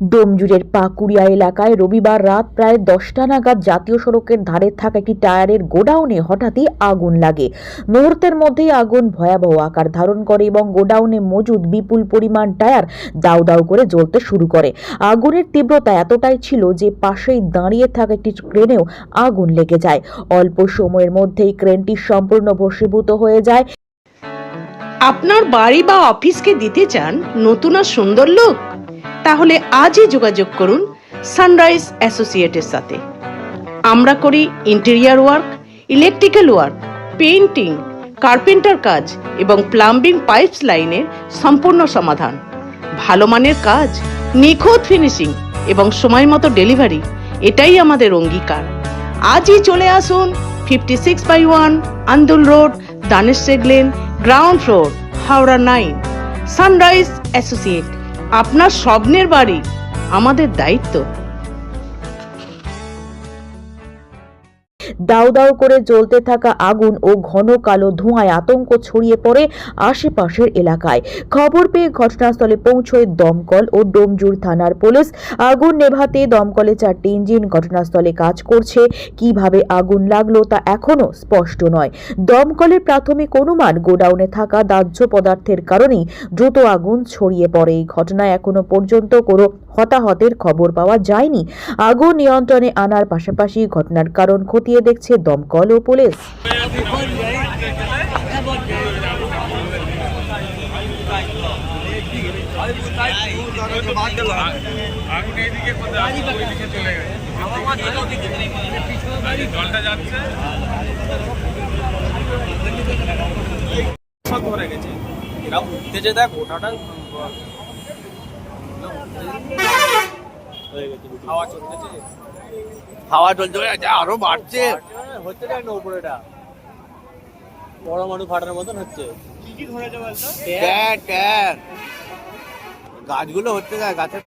ডোমজুড়ের পাকুড়িয়া এলাকায় রবিবার রাত প্রায় 10টা নাগাদ জাতীয় সড়কের ধারে থাকা একটি টায়ারের গোডাউনে হঠাৎই আগুন লাগে। মুহূর্তের মধ্যেই আগুন ভয়াবহ আকার ধারণ করে এবং গোডাউনে মজুদ বিপুল পরিমাণ টায়ার দাউ দাউ করে জ্বলতে শুরু করে। আগুনের তীব্রতা এতটাই ছিল যে পাশেই দাঁড়িয়ে থাকা একটি ক্রেনেও আগুন লেগে যায়। অল্প সময়ের মধ্যেই ক্রেনটি সম্পূর্ণ ভস্মীভূত হয়ে যায়। আপনার বাড়ি বা অফিসকে দিতে চান নতুন আর সুন্দর লুক? তাহলে আজই যোগাযোগ করুন সানরাইজ অ্যাসোসিয়েটের সাথে। আমরা করি interior work, electrical work, painting, carpenter কাজ এবং প্লাম্বিং পাইপস লাইনের সম্পূর্ণ সমাধান। ভালো মানের কাজ, নিখুঁত ফিনিশিং এবং সময় মতো ডেলিভারি, এটাই আমাদের অঙ্গীকার। আজই চলে আসুন 56/1 Andul road, Danesh lane, ground floor, Howrah 9। Sunrise associate, আপনার স্বপ্নের বাড়ি আমাদের দায়িত্ব। দাউ দাউ করে জ্বলতে থাকা আগুন ও ঘন কালো ধোঁয়ায় আতঙ্ক ছড়িয়ে পড়ে আশেপাশের এলাকায়। খবর পেয়ে ঘটনাস্থলে পৌঁছয় দমকল ও ডোমজুর থানার পুলিশ। আগুন নেভাতে দমকলে 4টি ইঞ্জিন ঘটনাস্থলে কাজ করছে। কিভাবে আগুন লাগলো তা এখনো স্পষ্ট নয়। দমকলের প্রাথমিক অনুমান গোডাউনে থাকা দাহ্য পদার্থের কারণেই দ্রুত আগুন ছড়িয়ে পড়ে। এই ঘটনায় এখনো পর্যন্ত কোনো হতাহতের খবর পাওয়া যায়নি। আগুন নিয়ন্ত্রণে আনার পাশাপাশি ঘটনার কারণ খতিয়ে দেখছে দমকল ও পুলিশ। হাওয়া চলছে আরো বাড়ছে, হচ্ছে না উপরেটা পরমাণু ফাটার মতন হচ্ছে। কি কি ধরেছে বলতো? গাছগুলো হচ্ছে গাছের